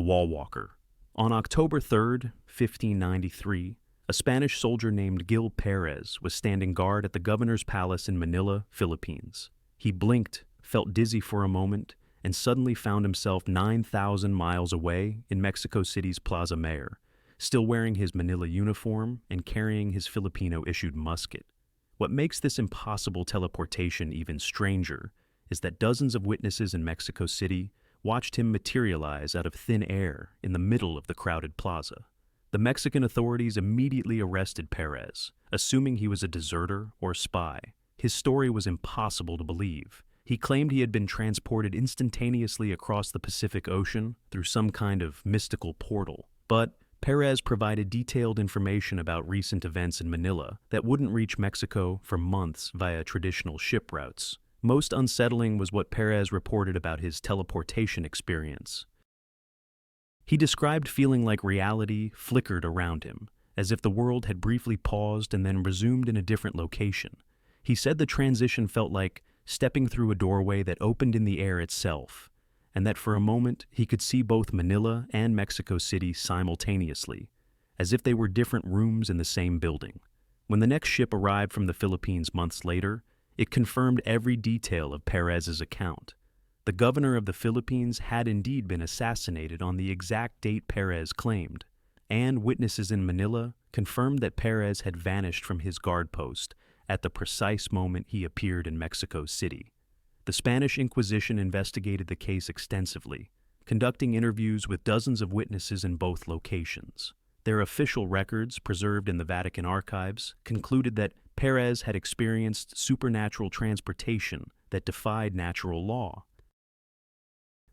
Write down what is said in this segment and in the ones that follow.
wall walker. On October 3, 1593, a Spanish soldier named Gil Perez was standing guard at the governor's palace in Manila, Philippines. He blinked, felt dizzy for a moment, and suddenly found himself 9,000 miles away in Mexico City's Plaza Mayor, still wearing his Manila uniform and carrying his Filipino-issued musket. What makes this impossible teleportation even stranger is that dozens of witnesses in Mexico City watched him materialize out of thin air in the middle of the crowded plaza. The Mexican authorities immediately arrested Perez, assuming he was a deserter or spy. His story was impossible to believe. He claimed he had been transported instantaneously across the Pacific Ocean through some kind of mystical portal. But Perez provided detailed information about recent events in Manila that wouldn't reach Mexico for months via traditional ship routes. Most unsettling was what Perez reported about his teleportation experience. He described feeling like reality flickered around him, as if the world had briefly paused and then resumed in a different location. He said the transition felt like stepping through a doorway that opened in the air itself, and that for a moment he could see both Manila and Mexico City simultaneously, as if they were different rooms in the same building. When the next ship arrived from the Philippines months later, it confirmed every detail of Perez's account. The governor of the Philippines had indeed been assassinated on the exact date Perez claimed, and witnesses in Manila confirmed that Perez had vanished from his guard post at the precise moment he appeared in Mexico City. The Spanish Inquisition investigated the case extensively, conducting interviews with dozens of witnesses in both locations. Their official records, preserved in the Vatican archives, concluded that Perez had experienced supernatural transportation that defied natural law.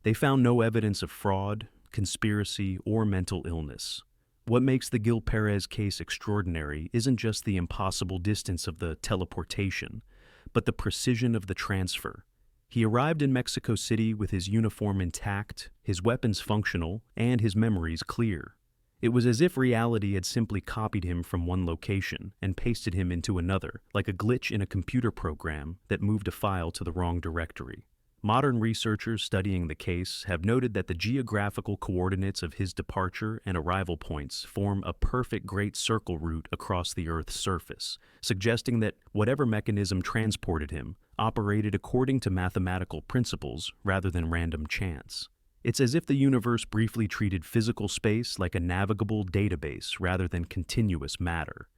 They found no evidence of fraud, conspiracy, or mental illness. What makes the Gil Perez case extraordinary isn't just the impossible distance of the teleportation, but the precision of the transfer. He arrived in Mexico City with his uniform intact, his weapons functional, and his memories clear. It was as if reality had simply copied him from one location and pasted him into another, like a glitch in a computer program that moved a file to the wrong directory. Modern researchers studying the case have noted that the geographical coordinates of his departure and arrival points form a perfect great circle route across the Earth's surface, suggesting that whatever mechanism transported him operated according to mathematical principles rather than random chance. It's as if the universe briefly treated physical space like a navigable database rather than continuous matter.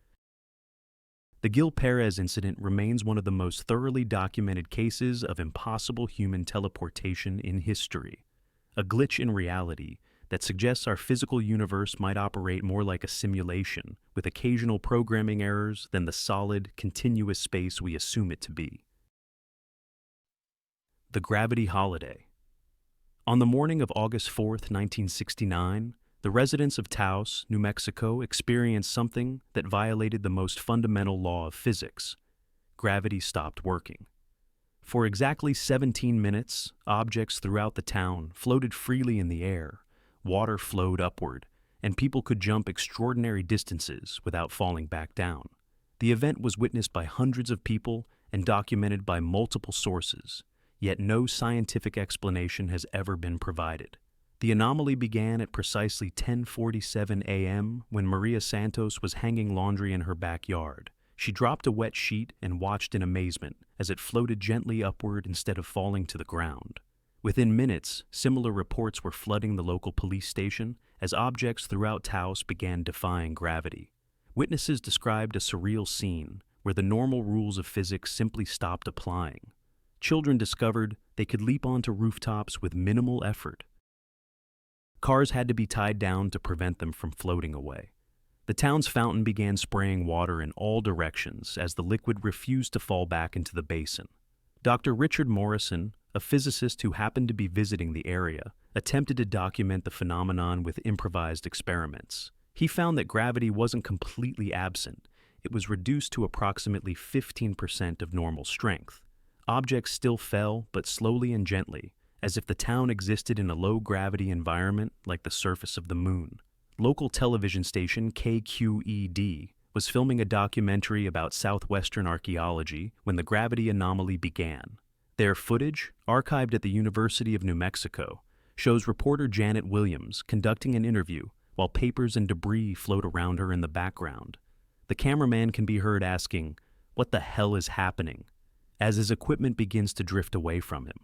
The Gil Perez incident remains one of the most thoroughly documented cases of impossible human teleportation in history, a glitch in reality that suggests our physical universe might operate more like a simulation, with occasional programming errors than the solid, continuous space we assume it to be. The Gravity Holiday. On the morning of August 4th, 1969, the residents of Taos, New Mexico, experienced something that violated the most fundamental law of physics. Gravity stopped working. For exactly 17 minutes, objects throughout the town floated freely in the air, water flowed upward, and people could jump extraordinary distances without falling back down. The event was witnessed by hundreds of people and documented by multiple sources, yet no scientific explanation has ever been provided. The anomaly began at precisely 10:47 a.m. when Maria Santos was hanging laundry in her backyard. She dropped a wet sheet and watched in amazement as it floated gently upward instead of falling to the ground. Within minutes, similar reports were flooding the local police station as objects throughout Taos began defying gravity. Witnesses described a surreal scene where the normal rules of physics simply stopped applying. Children discovered they could leap onto rooftops with minimal effort. Cars had to be tied down to prevent them from floating away. The town's fountain began spraying water in all directions as the liquid refused to fall back into the basin. Dr. Richard Morrison, a physicist who happened to be visiting the area, attempted to document the phenomenon with improvised experiments. He found that gravity wasn't completely absent. It was reduced to approximately 15% of normal strength. Objects still fell, but slowly and gently, as if the town existed in a low-gravity environment like the surface of the moon. Local television station KQED was filming a documentary about southwestern archaeology when the gravity anomaly began. Their footage, archived at the University of New Mexico, shows reporter Janet Williams conducting an interview while papers and debris float around her in the background. The cameraman can be heard asking, "What the hell is happening?" as his equipment begins to drift away from him.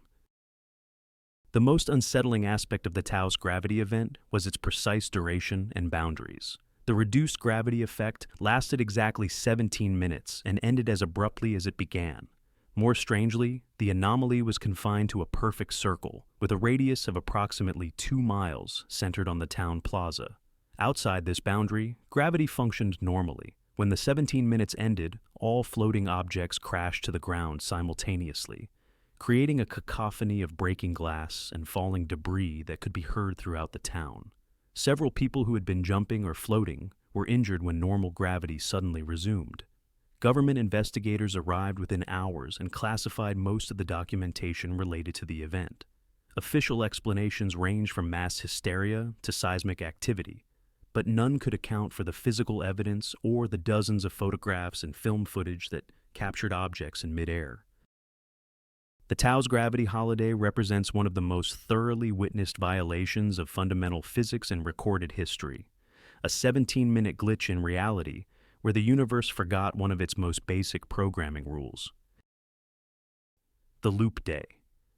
The most unsettling aspect of the Tao's gravity event was its precise duration and boundaries. The reduced gravity effect lasted exactly 17 minutes and ended as abruptly as it began. More strangely, the anomaly was confined to a perfect circle, with a radius of approximately 2 miles centered on the town plaza. Outside this boundary, gravity functioned normally. When the 17 minutes ended, all floating objects crashed to the ground simultaneously, creating a cacophony of breaking glass and falling debris that could be heard throughout the town. Several people who had been jumping or floating were injured when normal gravity suddenly resumed. Government investigators arrived within hours and classified most of the documentation related to the event. Official explanations ranged from mass hysteria to seismic activity, but none could account for the physical evidence or the dozens of photographs and film footage that captured objects in midair. The Tao's gravity holiday represents one of the most thoroughly witnessed violations of fundamental physics in recorded history, a 17-minute glitch in reality where the universe forgot one of its most basic programming rules. The Loop Day.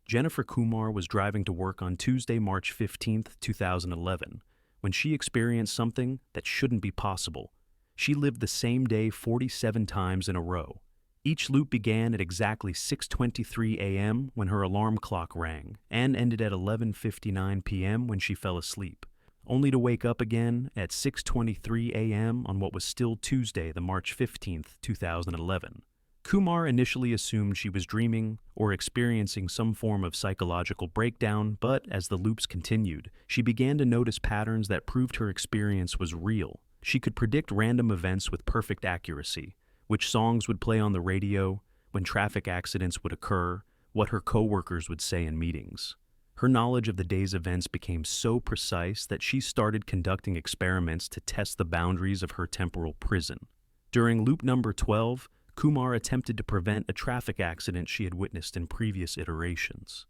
Jennifer Kumar was driving to work on Tuesday, March 15, 2011, when she experienced something that shouldn't be possible. She lived the same day 47 times in a row. Each loop began at exactly 6:23 a.m. when her alarm clock rang and ended at 11:59 p.m. when she fell asleep, only to wake up again at 6:23 a.m. on what was still Tuesday, the March 15, 2011. Kumar initially assumed she was dreaming or experiencing some form of psychological breakdown, but as the loops continued, she began to notice patterns that proved her experience was real. She could predict random events with perfect accuracy, which songs would play on the radio, when traffic accidents would occur, what her coworkers would say in meetings. Her knowledge of the day's events became so precise that she started conducting experiments to test the boundaries of her temporal prison. During loop number 12, Kumar attempted to prevent a traffic accident she had witnessed in previous iterations.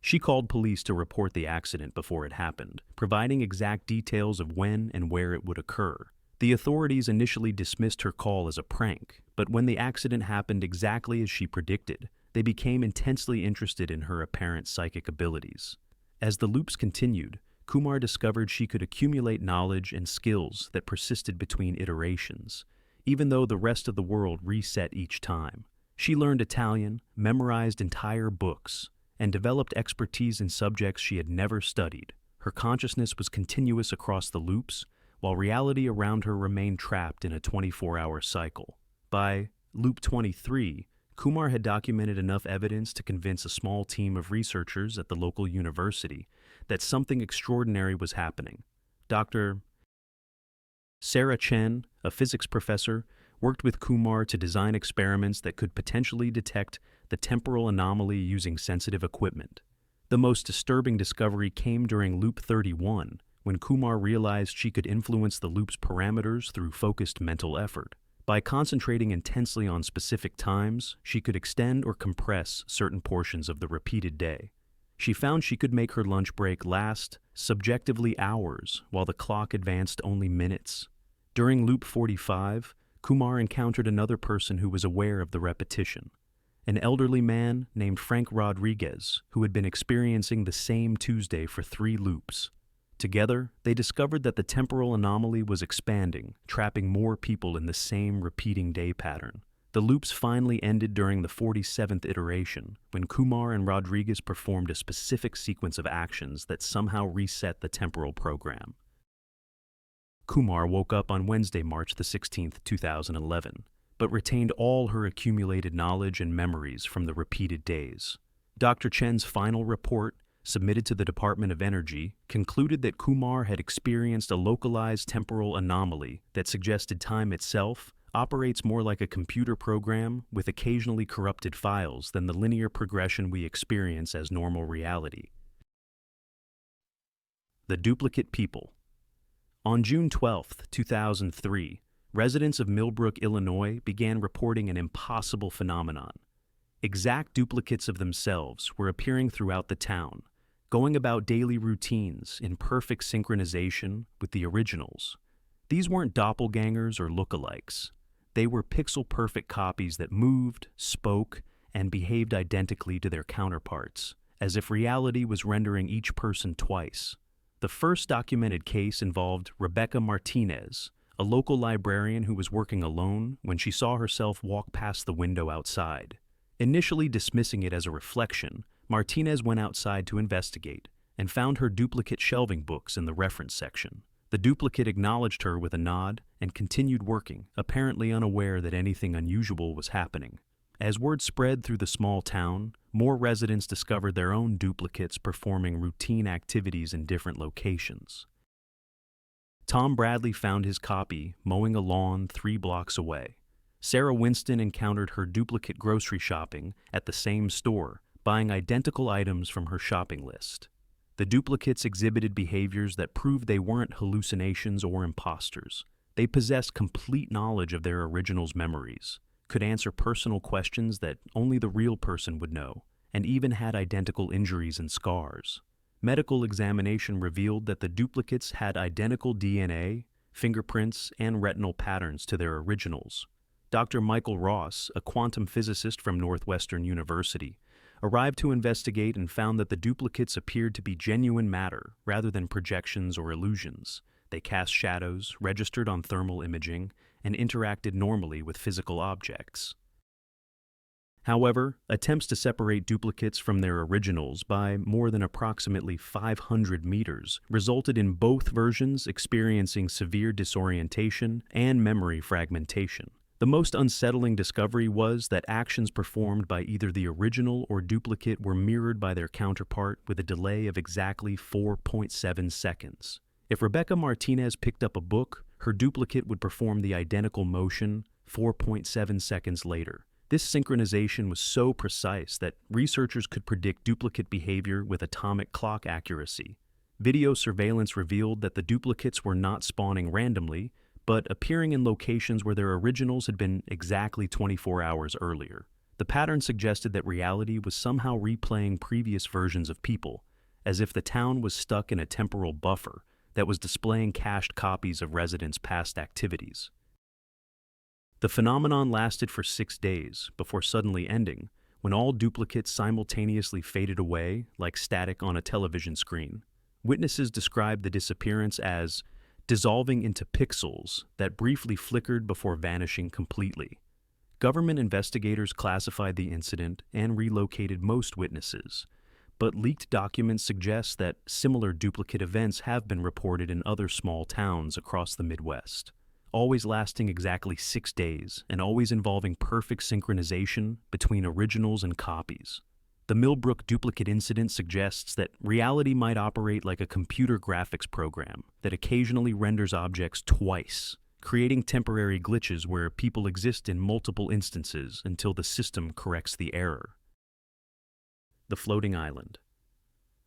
She called police to report the accident before it happened, providing exact details of when and where it would occur. The authorities initially dismissed her call as a prank, but when the accident happened exactly as she predicted, they became intensely interested in her apparent psychic abilities. As the loops continued, Kumar discovered she could accumulate knowledge and skills that persisted between iterations, even though the rest of the world reset each time. She learned Italian, memorized entire books, and developed expertise in subjects she had never studied. Her consciousness was continuous across the loops, while reality around her remained trapped in a 24-hour cycle. By loop 23, Kumar had documented enough evidence to convince a small team of researchers at the local university that something extraordinary was happening. Dr. Sarah Chen, a physics professor, worked with Kumar to design experiments that could potentially detect the temporal anomaly using sensitive equipment. The most disturbing discovery came during loop 31, when Kumar realized she could influence the loop's parameters through focused mental effort. By concentrating intensely on specific times, she could extend or compress certain portions of the repeated day. She found she could make her lunch break last, subjectively, hours, while the clock advanced only minutes. During loop 45, Kumar encountered another person who was aware of the repetition, an elderly man named Frank Rodriguez, who had been experiencing the same Tuesday for 3 loops. Together, they discovered that the temporal anomaly was expanding, trapping more people in the same repeating day pattern. The loops finally ended during the 47th iteration, when Kumar and Rodriguez performed a specific sequence of actions that somehow reset the temporal program. Kumar woke up on Wednesday, March the 16th, 2011, but retained all her accumulated knowledge and memories from the repeated days. Dr. Chen's final report, submitted to the Department of Energy, concluded that Kumar had experienced a localized temporal anomaly that suggested time itself operates more like a computer program with occasionally corrupted files than the linear progression we experience as normal reality. The Duplicate People. On June 12, 2003, residents of Millbrook, Illinois began reporting an impossible phenomenon. Exact duplicates of themselves were appearing throughout the town, going about daily routines in perfect synchronization with the originals. These weren't doppelgangers or lookalikes. They were pixel-perfect copies that moved, spoke, and behaved identically to their counterparts, as if reality was rendering each person twice. The first documented case involved Rebecca Martinez, a local librarian who was working alone when she saw herself walk past the window outside. Initially dismissing it as a reflection, Martinez went outside to investigate and found her duplicate shelving books in the reference section. The duplicate acknowledged her with a nod and continued working, apparently unaware that anything unusual was happening. As word spread through the small town, more residents discovered their own duplicates performing routine activities in different locations. Tom Bradley found his copy mowing a lawn 3 blocks away. Sarah Winston encountered her duplicate grocery shopping at the same store, buying identical items from her shopping list. The duplicates exhibited behaviors that proved they weren't hallucinations or imposters. They possessed complete knowledge of their original's memories, could answer personal questions that only the real person would know, and even had identical injuries and scars. Medical examination revealed that the duplicates had identical DNA, fingerprints, and retinal patterns to their originals. Dr. Michael Ross, a quantum physicist from Northwestern University, arrived to investigate and found that the duplicates appeared to be genuine matter rather than projections or illusions. They cast shadows, registered on thermal imaging, and interacted normally with physical objects. However, attempts to separate duplicates from their originals by more than approximately 500 meters resulted in both versions experiencing severe disorientation and memory fragmentation. The most unsettling discovery was that actions performed by either the original or duplicate were mirrored by their counterpart with a delay of exactly 4.7 seconds. If Rebecca Martinez picked up a book, her duplicate would perform the identical motion 4.7 seconds later. This synchronization was so precise that researchers could predict duplicate behavior with atomic clock accuracy. Video surveillance revealed that the duplicates were not spawning randomly, but appearing in locations where their originals had been exactly 24 hours earlier. The pattern suggested that reality was somehow replaying previous versions of people, as if the town was stuck in a temporal buffer that was displaying cached copies of residents' past activities. The phenomenon lasted for 6 days before suddenly ending, when all duplicates simultaneously faded away like static on a television screen. Witnesses described the disappearance as dissolving into pixels that briefly flickered before vanishing completely. Government investigators classified the incident and relocated most witnesses, but leaked documents suggest that similar duplicate events have been reported in other small towns across the Midwest, always lasting exactly 6 days and always involving perfect synchronization between originals and copies. The Millbrook duplicate incident suggests that reality might operate like a computer graphics program that occasionally renders objects twice, creating temporary glitches where people exist in multiple instances until the system corrects the error. The floating island.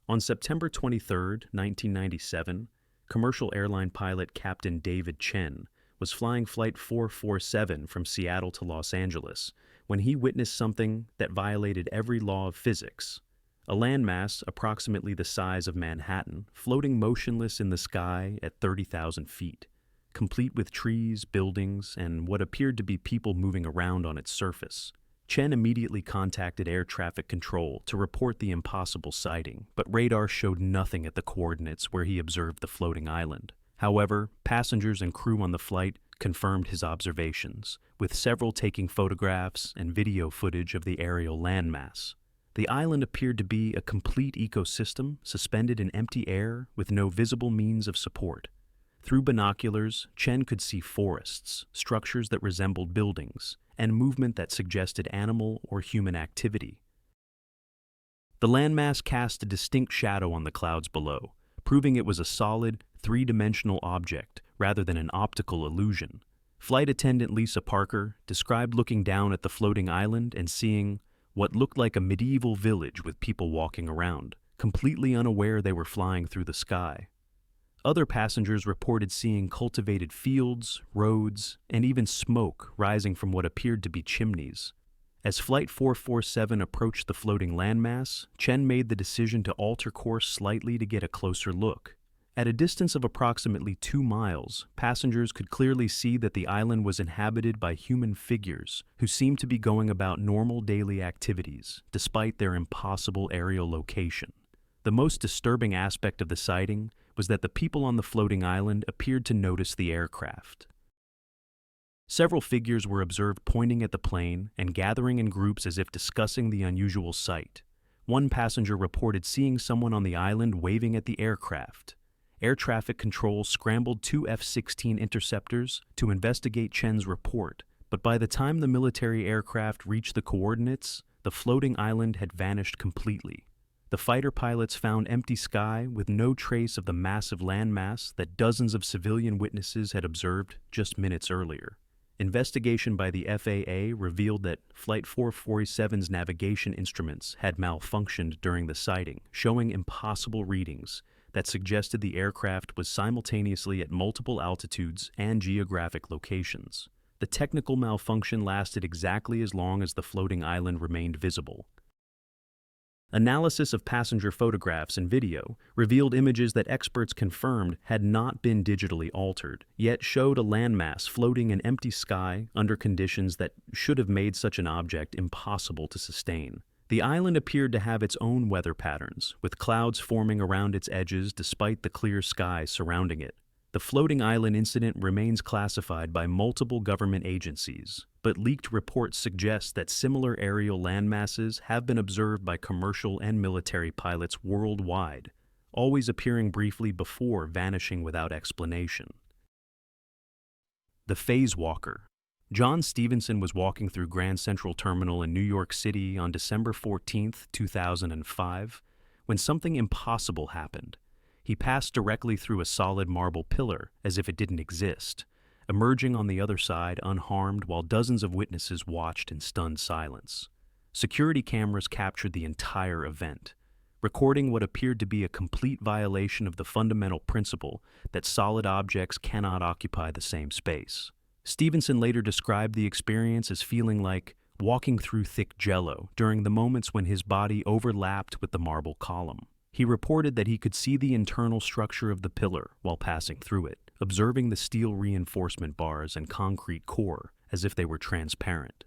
On September 23, 1997, commercial airline pilot Captain David Chen was flying Flight 447 from Seattle to Los Angeles when he witnessed something that violated every law of physics. A landmass approximately the size of Manhattan, floating motionless in the sky at 30,000 feet, complete with trees, buildings, and what appeared to be people moving around on its surface. Chen immediately contacted air traffic control to report the impossible sighting, but radar showed nothing at the coordinates where he observed the floating island. However, passengers and crew on the flight confirmed his observations, with several taking photographs and video footage of the aerial landmass. The island appeared to be a complete ecosystem suspended in empty air with no visible means of support. Through binoculars, Chen could see forests, structures that resembled buildings, and movement that suggested animal or human activity. The landmass cast a distinct shadow on the clouds below, proving it was a solid, three-dimensional object rather than an optical illusion. Flight attendant Lisa Parker described looking down at the floating island and seeing what looked like a medieval village with people walking around, completely unaware they were flying through the sky. Other passengers reported seeing cultivated fields, roads, and even smoke rising from what appeared to be chimneys. As Flight 447 approached the floating landmass, Chen made the decision to alter course slightly to get a closer look. At a distance of approximately 2 miles, passengers could clearly see that the island was inhabited by human figures who seemed to be going about normal daily activities, despite their impossible aerial location. The most disturbing aspect of the sighting was that the people on the floating island appeared to notice the aircraft. Several figures were observed pointing at the plane and gathering in groups as if discussing the unusual sight. One passenger reported seeing someone on the island waving at the aircraft. Air traffic control scrambled 2 F-16 interceptors to investigate Chen's report, but by the time the military aircraft reached the coordinates, the floating island had vanished completely. The fighter pilots found empty sky with no trace of the massive landmass that dozens of civilian witnesses had observed just minutes earlier. Investigation by the FAA revealed that Flight 447's navigation instruments had malfunctioned during the sighting, showing impossible readings that suggested the aircraft was simultaneously at multiple altitudes and geographic locations. The technical malfunction lasted exactly as long as the floating island remained visible. Analysis of passenger photographs and video revealed images that experts confirmed had not been digitally altered, yet showed a landmass floating in empty sky under conditions that should have made such an object impossible to sustain. The island appeared to have its own weather patterns, with clouds forming around its edges despite the clear sky surrounding it. The floating island incident remains classified by multiple government agencies, but leaked reports suggest that similar aerial landmasses have been observed by commercial and military pilots worldwide, always appearing briefly before vanishing without explanation. The Phase Walker. John Stevenson was walking through Grand Central Terminal in New York City on December 14, 2005, when something impossible happened. He passed directly through a solid marble pillar as if it didn't exist, emerging on the other side unharmed while dozens of witnesses watched in stunned silence. Security cameras captured the entire event, recording what appeared to be a complete violation of the fundamental principle that solid objects cannot occupy the same space. Stevenson later described the experience as feeling like walking through thick jello during the moments when his body overlapped with the marble column. He reported that he could see the internal structure of the pillar while passing through it, observing the steel reinforcement bars and concrete core as if they were transparent.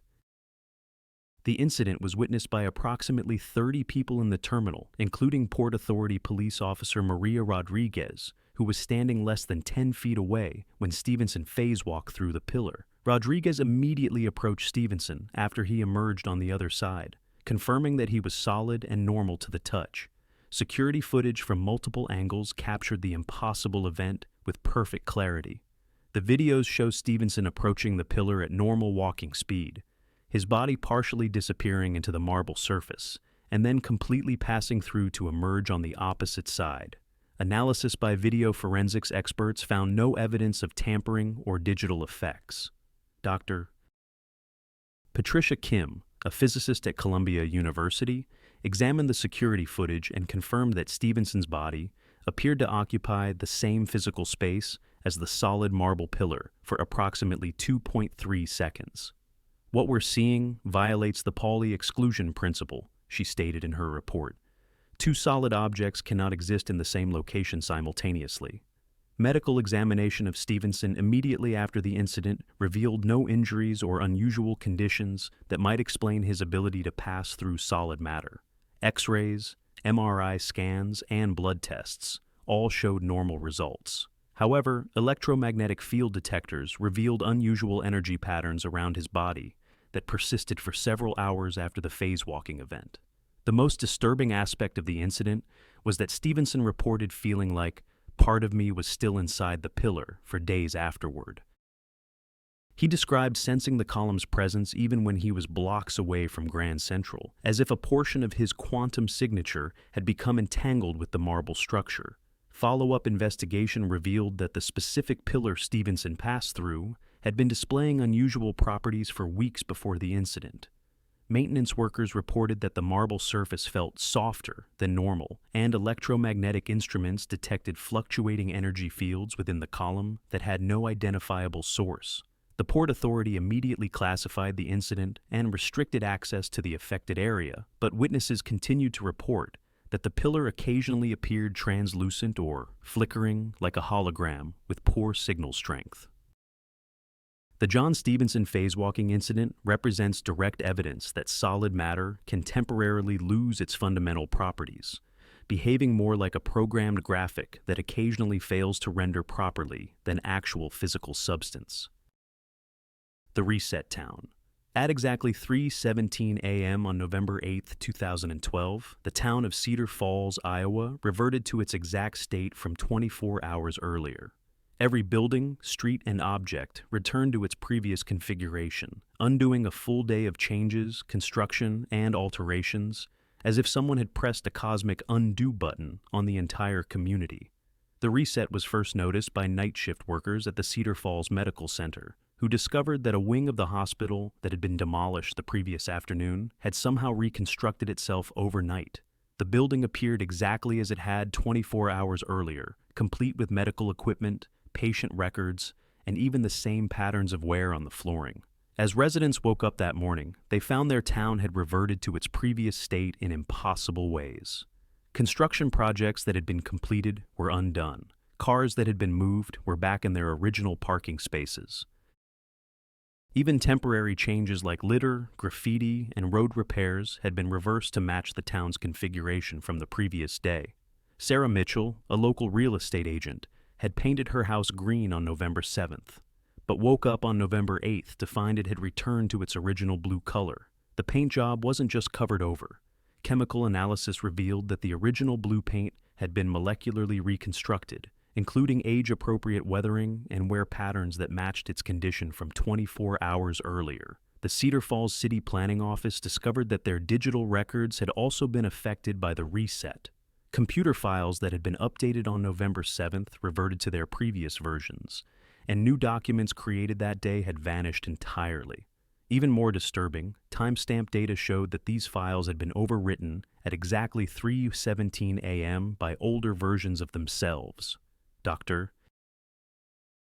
The incident was witnessed by approximately 30 people in the terminal, including Port Authority police officer Maria Rodriguez, who was standing less than 10 feet away when Stevenson phase-walked through the pillar. Rodriguez immediately approached Stevenson after he emerged on the other side, confirming that he was solid and normal to the touch. Security footage from multiple angles captured the impossible event with perfect clarity. The videos show Stevenson approaching the pillar at normal walking speed, his body partially disappearing into the marble surface, and then completely passing through to emerge on the opposite side. Analysis by video forensics experts found no evidence of tampering or digital effects. Dr. Patricia Kim, a physicist at Columbia University, examined the security footage and confirmed that Stevenson's body appeared to occupy the same physical space as the solid marble pillar for approximately 2.3 seconds. "What we're seeing violates the Pauli exclusion principle," she stated in her report. "Two solid objects cannot exist in the same location simultaneously." Medical examination of Stevenson immediately after the incident revealed no injuries or unusual conditions that might explain his ability to pass through solid matter. X-rays, MRI scans, and blood tests all showed normal results. However, electromagnetic field detectors revealed unusual energy patterns around his body that persisted for several hours after the phase-walking event. The most disturbing aspect of the incident was that Stevenson reported feeling like part of me was still inside the pillar for days afterward. He described sensing the column's presence even when he was blocks away from Grand Central, as if a portion of his quantum signature had become entangled with the marble structure. Follow-up investigation revealed that the specific pillar Stevenson passed through had been displaying unusual properties for weeks before the incident. Maintenance workers reported that the marble surface felt softer than normal, and electromagnetic instruments detected fluctuating energy fields within the column that had no identifiable source. The Port Authority immediately classified the incident and restricted access to the affected area, but witnesses continued to report that the pillar occasionally appeared translucent or flickering like a hologram with poor signal strength. The John Stevenson phase-walking incident represents direct evidence that solid matter can temporarily lose its fundamental properties, behaving more like a programmed graphic that occasionally fails to render properly than actual physical substance. The Reset Town. At exactly 3:17 a.m. on November 8, 2012, the town of Cedar Falls, Iowa, reverted to its exact state from 24 hours earlier. Every building, street, and object returned to its previous configuration, undoing a full day of changes, construction, and alterations, as if someone had pressed a cosmic undo button on the entire community. The reset was first noticed by night shift workers at the Cedar Falls Medical Center, who discovered that a wing of the hospital that had been demolished the previous afternoon had somehow reconstructed itself overnight. The building appeared exactly as it had 24 hours earlier, complete with medical equipment, patient records, and even the same patterns of wear on the flooring. As residents woke up that morning, they found their town had reverted to its previous state in impossible ways. Construction projects that had been completed were undone. Cars that had been moved were back in their original parking spaces. Even temporary changes like litter, graffiti, and road repairs had been reversed to match the town's configuration from the previous day. Sarah Mitchell, a local real estate agent, had painted her house green on November 7th, but woke up on November 8th to find it had returned to its original blue color. The paint job wasn't just covered over. Chemical analysis revealed that the original blue paint had been molecularly reconstructed, including age-appropriate weathering and wear patterns that matched its condition from 24 hours earlier. The Cedar Falls City Planning Office discovered that their digital records had also been affected by the reset. Computer files that had been updated on November 7th reverted to their previous versions, and new documents created that day had vanished entirely. Even more disturbing, timestamp data showed that these files had been overwritten at exactly 3:17 a.m. by older versions of themselves. Dr.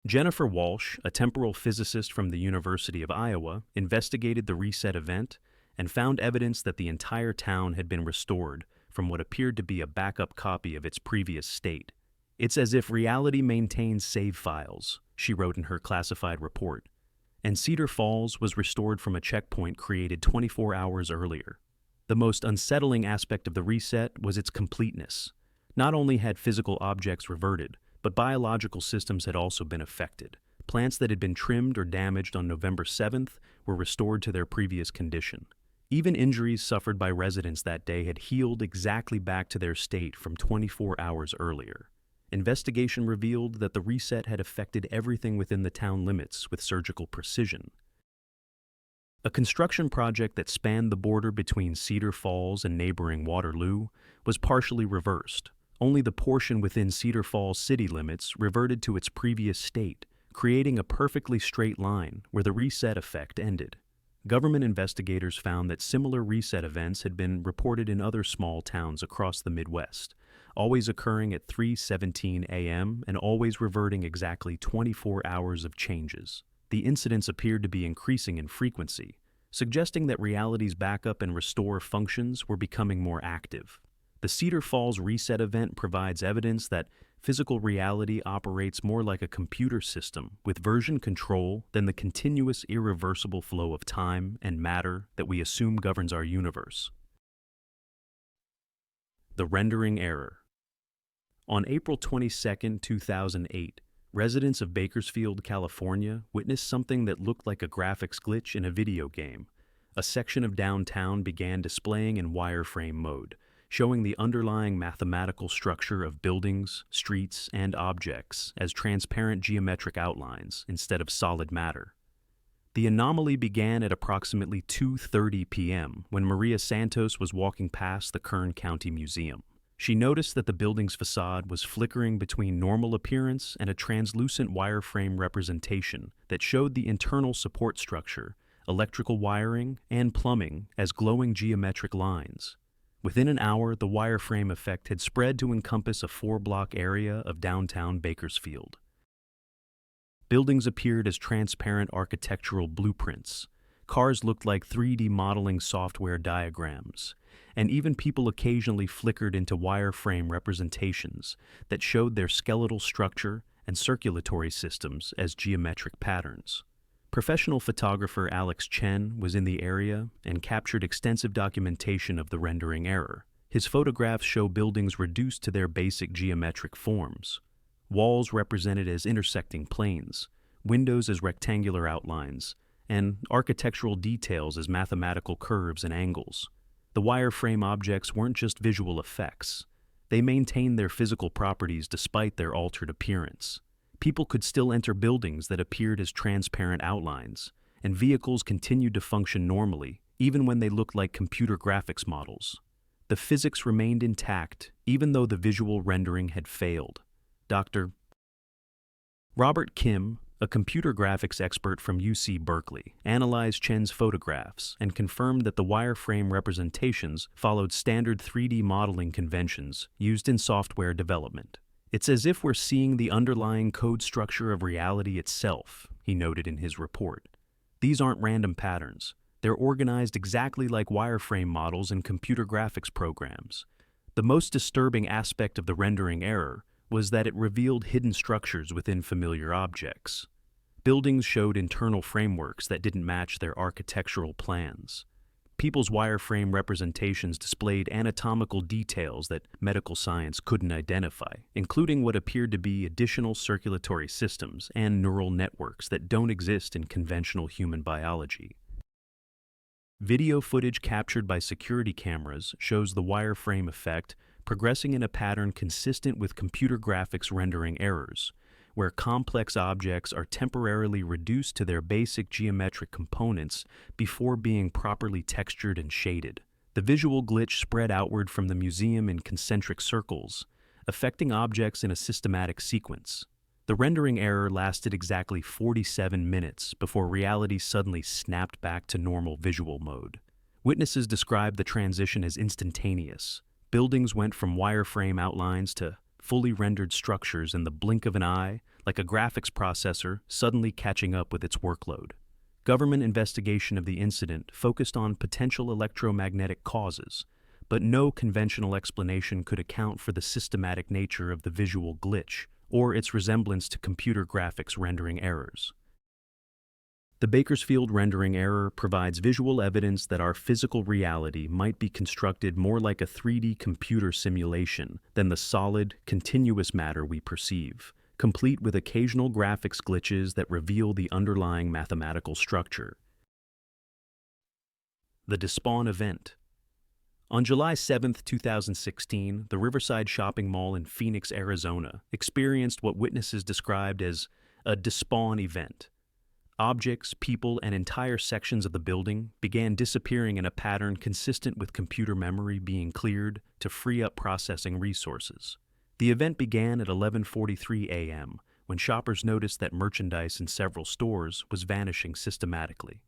Jennifer Walsh, a temporal physicist from the University of Iowa, investigated the reset event and found evidence that the entire town had been restored from what appeared to be a backup copy of its previous state. "It's as if reality maintains save files," she wrote in her classified report, and Cedar Falls was restored from a checkpoint created 24 hours earlier. The most unsettling aspect of the reset was its completeness. Not only had physical objects reverted, but biological systems had also been affected. Plants that had been trimmed or damaged on November 7th were restored to their previous condition. Even injuries suffered by residents that day had healed exactly back to their state from 24 hours earlier. Investigation revealed that the reset had affected everything within the town limits with surgical precision. A construction project that spanned the border between Cedar Falls and neighboring Waterloo was partially reversed. Only the portion within Cedar Falls city limits reverted to its previous state, creating a perfectly straight line where the reset effect ended. Government investigators found that similar reset events had been reported in other small towns across the Midwest, always occurring at 3:17 a.m. and always reverting exactly 24 hours of changes. The incidents appeared to be increasing in frequency, suggesting that reality's backup and restore functions were becoming more active. The Cedar Falls reset event provides evidence that physical reality operates more like a computer system with version control than the continuous, irreversible flow of time and matter that we assume governs our universe. The rendering error. On April 22, 2008, residents of Bakersfield, California, witnessed something that looked like a graphics glitch in a video game. A section of downtown began displaying in wireframe mode, showing the underlying mathematical structure of buildings, streets, and objects as transparent geometric outlines instead of solid matter. The anomaly began at approximately 2:30 p.m. when Maria Santos was walking past the Kern County Museum. She noticed that the building's facade was flickering between normal appearance and a translucent wireframe representation that showed the internal support structure, electrical wiring, and plumbing as glowing geometric lines. Within an hour, the wireframe effect had spread to encompass a 4-block area of downtown Bakersfield. Buildings appeared as transparent architectural blueprints. Cars looked like 3D modeling software diagrams, and even people occasionally flickered into wireframe representations that showed their skeletal structure and circulatory systems as geometric patterns. Professional photographer Alex Chen was in the area and captured extensive documentation of the rendering error. His photographs show buildings reduced to their basic geometric forms. Walls represented as intersecting planes, windows as rectangular outlines, and architectural details as mathematical curves and angles. The wireframe objects weren't just visual effects. They maintained their physical properties despite their altered appearance. People could still enter buildings that appeared as transparent outlines, and vehicles continued to function normally, even when they looked like computer graphics models. The physics remained intact, even though the visual rendering had failed. Dr. Robert Kim, a computer graphics expert from UC Berkeley, analyzed Chen's photographs and confirmed that the wireframe representations followed standard 3D modeling conventions used in software development. It's as if we're seeing the underlying code structure of reality itself, he noted in his report. These aren't random patterns. They're organized exactly like wireframe models in computer graphics programs. The most disturbing aspect of the rendering error was that it revealed hidden structures within familiar objects. Buildings showed internal frameworks that didn't match their architectural plans. People's wireframe representations displayed anatomical details that medical science couldn't identify, including what appeared to be additional circulatory systems and neural networks that don't exist in conventional human biology. Video footage captured by security cameras shows the wireframe effect progressing in a pattern consistent with computer graphics rendering errors, where complex objects are temporarily reduced to their basic geometric components before being properly textured and shaded. The visual glitch spread outward from the museum in concentric circles, affecting objects in a systematic sequence. The rendering error lasted exactly 47 minutes before reality suddenly snapped back to normal visual mode. Witnesses described the transition as instantaneous. Buildings went from wireframe outlines to fully rendered structures in the blink of an eye, like a graphics processor suddenly catching up with its workload. Government investigation of the incident focused on potential electromagnetic causes, but no conventional explanation could account for the systematic nature of the visual glitch or its resemblance to computer graphics rendering errors. The Bakersfield rendering error provides visual evidence that our physical reality might be constructed more like a 3D computer simulation than the solid, continuous matter we perceive, complete with occasional graphics glitches that reveal the underlying mathematical structure. The Despawn Event. On July 7, 2016, the Riverside Shopping Mall in Phoenix, Arizona, experienced what witnesses described as a despawn event. Objects, people, and entire sections of the building began disappearing in a pattern consistent with computer memory being cleared to free up processing resources. The event began at 11:43 a.m., when shoppers noticed that merchandise in several stores was vanishing systematically.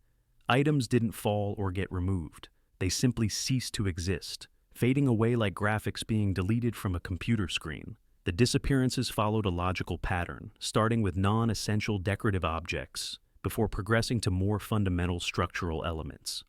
Items didn't fall or get removed. They simply ceased to exist, fading away like graphics being deleted from a computer screen. The disappearances followed a logical pattern, starting with non-essential decorative objects, before progressing to more fundamental structural elements.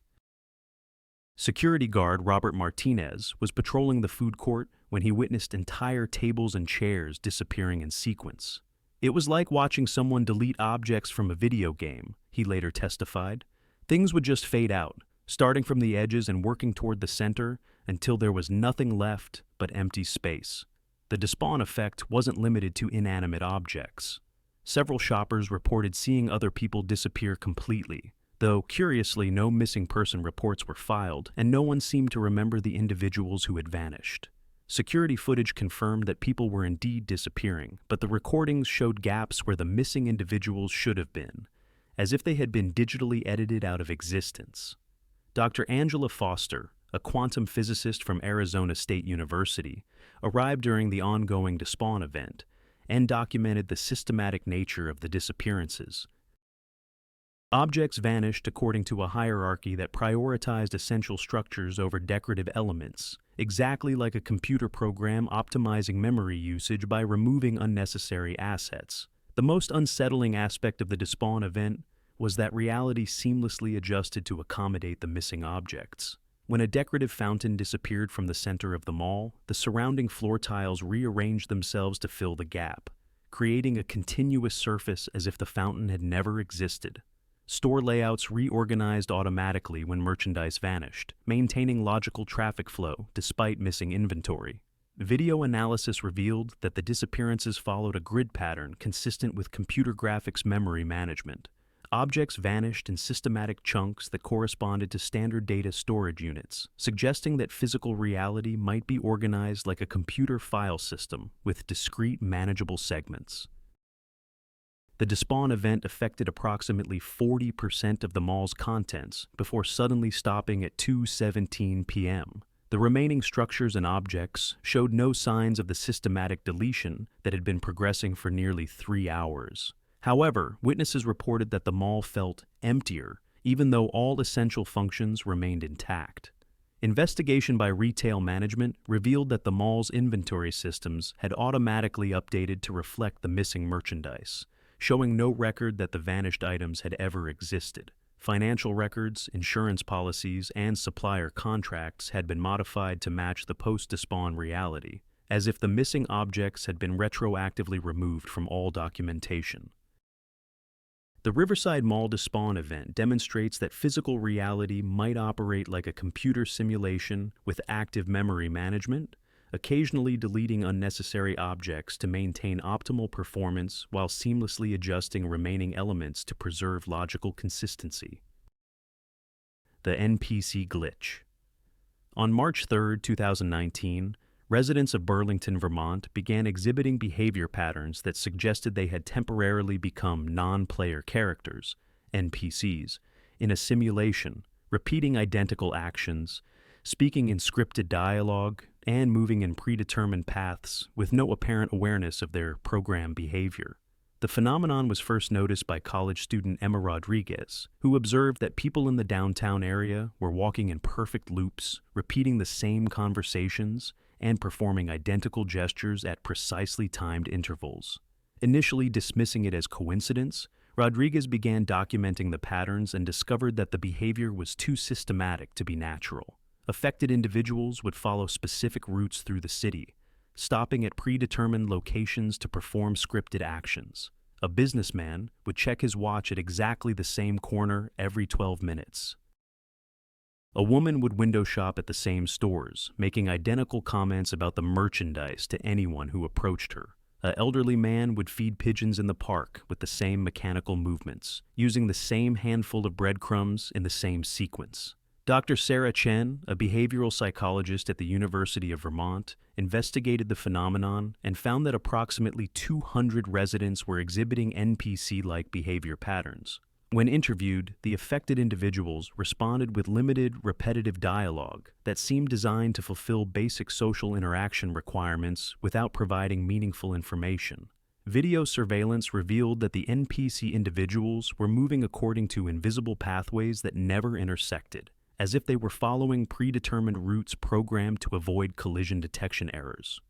Security guard Robert Martinez was patrolling the food court when he witnessed entire tables and chairs disappearing in sequence. It was like watching someone delete objects from a video game, he later testified. Things would just fade out, starting from the edges and working toward the center until there was nothing left but empty space. The despawn effect wasn't limited to inanimate objects. Several shoppers reported seeing other people disappear completely, though curiously no missing person reports were filed and no one seemed to remember the individuals who had vanished. Security footage confirmed that people were indeed disappearing, but the recordings showed gaps where the missing individuals should have been, as if they had been digitally edited out of existence. Dr. Angela Foster, a quantum physicist from Arizona State University, arrived during the ongoing despawn event and documented the systematic nature of the disappearances. Objects vanished according to a hierarchy that prioritized essential structures over decorative elements, exactly like a computer program optimizing memory usage by removing unnecessary assets. The most unsettling aspect of the Despawn event was that reality seamlessly adjusted to accommodate the missing objects. When a decorative fountain disappeared from the center of the mall, the surrounding floor tiles rearranged themselves to fill the gap, creating a continuous surface as if the fountain had never existed. Store layouts reorganized automatically when merchandise vanished, maintaining logical traffic flow despite missing inventory. Video analysis revealed that the disappearances followed a grid pattern consistent with computer graphics memory management. Objects vanished in systematic chunks that corresponded to standard data storage units, suggesting that physical reality might be organized like a computer file system with discrete, manageable segments. The Despawn event affected approximately 40% of the mall's contents before suddenly stopping at 2:17 p.m. The remaining structures and objects showed no signs of the systematic deletion that had been progressing for nearly 3 hours. However, witnesses reported that the mall felt emptier, even though all essential functions remained intact. Investigation by retail management revealed that the mall's inventory systems had automatically updated to reflect the missing merchandise, showing no record that the vanished items had ever existed. Financial records, insurance policies, and supplier contracts had been modified to match the post-Despawn reality, as if the missing objects had been retroactively removed from all documentation. The Riverside Mall Despawn event demonstrates that physical reality might operate like a computer simulation with active memory management, occasionally deleting unnecessary objects to maintain optimal performance while seamlessly adjusting remaining elements to preserve logical consistency. The NPC glitch. On March 3, 2019, residents of Burlington, Vermont began exhibiting behavior patterns that suggested they had temporarily become non-player characters, NPCs, in a simulation, repeating identical actions, speaking in scripted dialogue, and moving in predetermined paths with no apparent awareness of their program behavior. The phenomenon was first noticed by college student Emma Rodriguez, who observed that people in the downtown area were walking in perfect loops, repeating the same conversations, and performing identical gestures at precisely timed intervals. Initially dismissing it as coincidence, Rodriguez began documenting the patterns and discovered that the behavior was too systematic to be natural. Affected individuals would follow specific routes through the city, stopping at predetermined locations to perform scripted actions. A businessman would check his watch at exactly the same corner every 12 minutes. A woman would window shop at the same stores, making identical comments about the merchandise to anyone who approached her. An elderly man would feed pigeons in the park with the same mechanical movements, using the same handful of breadcrumbs in the same sequence. Dr. Sarah Chen, a behavioral psychologist at the University of Vermont, investigated the phenomenon and found that approximately 200 residents were exhibiting NPC-like behavior patterns. When interviewed, the affected individuals responded with limited, repetitive dialogue that seemed designed to fulfill basic social interaction requirements without providing meaningful information. Video surveillance revealed that the NPC individuals were moving according to invisible pathways that never intersected, as if they were following predetermined routes programmed to avoid collision detection errors.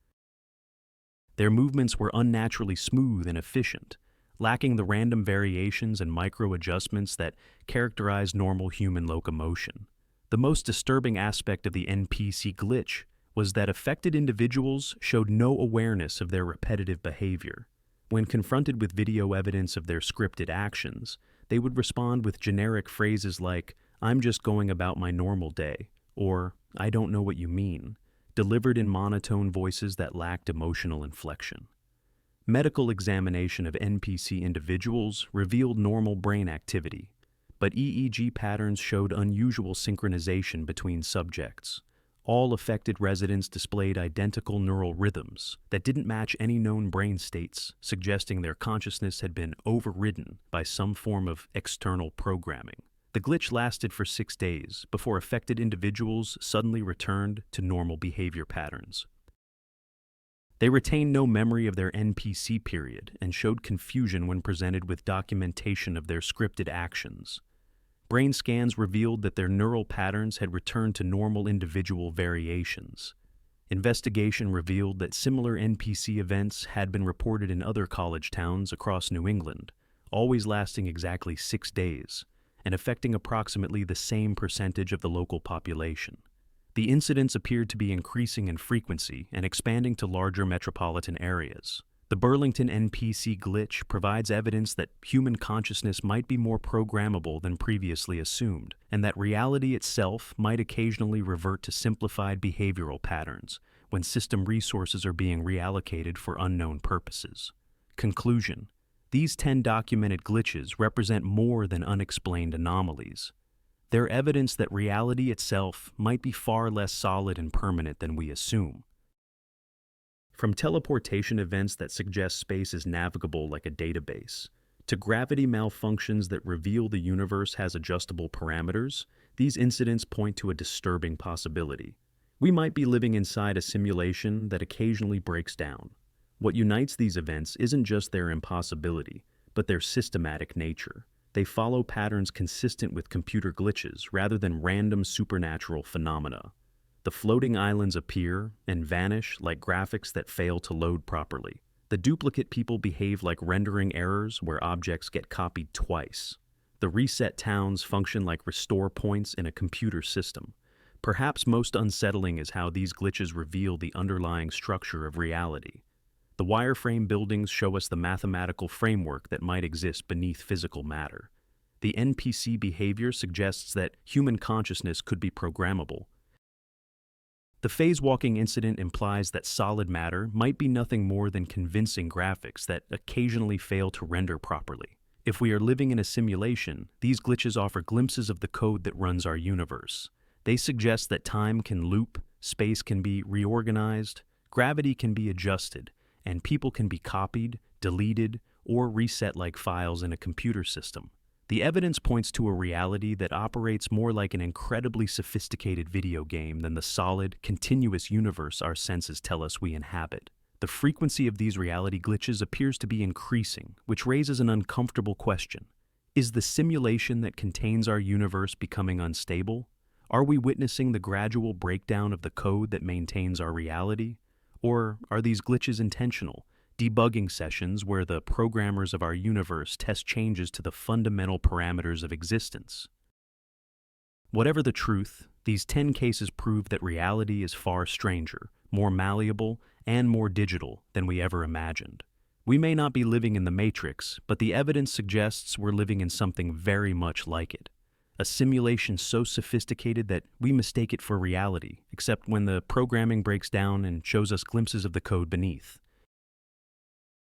Their movements were unnaturally smooth and efficient, lacking the random variations and micro-adjustments that characterize normal human locomotion. The most disturbing aspect of the NPC glitch was that affected individuals showed no awareness of their repetitive behavior. When confronted with video evidence of their scripted actions, they would respond with generic phrases like, "I'm just going about my normal day," or "I don't know what you mean," delivered in monotone voices that lacked emotional inflection. Medical examination of NPC individuals revealed normal brain activity, but EEG patterns showed unusual synchronization between subjects. All affected residents displayed identical neural rhythms that didn't match any known brain states, suggesting their consciousness had been overridden by some form of external programming. The glitch lasted for 6 days before affected individuals suddenly returned to normal behavior patterns. They retained no memory of their NPC period and showed confusion when presented with documentation of their scripted actions. Brain scans revealed that their neural patterns had returned to normal individual variations. Investigation revealed that similar NPC events had been reported in other college towns across New England, always lasting exactly 6 days, and affecting approximately the same percentage of the local population. The incidents appeared to be increasing in frequency and expanding to larger metropolitan areas. The Burlington NPC glitch provides evidence that human consciousness might be more programmable than previously assumed, and that reality itself might occasionally revert to simplified behavioral patterns when system resources are being reallocated for unknown purposes. Conclusion: these 10 documented glitches represent more than unexplained anomalies. They're evidence that reality itself might be far less solid and permanent than we assume. From teleportation events that suggest space is navigable like a database, to gravity malfunctions that reveal the universe has adjustable parameters, these incidents point to a disturbing possibility. We might be living inside a simulation that occasionally breaks down. What unites these events isn't just their impossibility, but their systematic nature. They follow patterns consistent with computer glitches rather than random supernatural phenomena. The floating islands appear and vanish like graphics that fail to load properly. The duplicate people behave like rendering errors where objects get copied twice. The reset towns function like restore points in a computer system. Perhaps most unsettling is how these glitches reveal the underlying structure of reality. The wireframe buildings show us the mathematical framework that might exist beneath physical matter. The NPC behavior suggests that human consciousness could be programmable. The phase-walking incident implies that solid matter might be nothing more than convincing graphics that occasionally fail to render properly. If we are living in a simulation, these glitches offer glimpses of the code that runs our universe. They suggest that time can loop, space can be reorganized, gravity can be adjusted, and people can be copied, deleted, or reset like files in a computer system. The evidence points to a reality that operates more like an incredibly sophisticated video game than the solid, continuous universe our senses tell us we inhabit. The frequency of these reality glitches appears to be increasing, which raises an uncomfortable question. Is the simulation that contains our universe becoming unstable? Are we witnessing the gradual breakdown of the code that maintains our reality? Or are these glitches intentional, debugging sessions where the programmers of our universe test changes to the fundamental parameters of existence? Whatever the truth, these 10 cases prove that reality is far stranger, more malleable, and more digital than we ever imagined. We may not be living in the Matrix, but the evidence suggests we're living in something very much like it. A simulation so sophisticated that we mistake it for reality, except when the programming breaks down and shows us glimpses of the code beneath.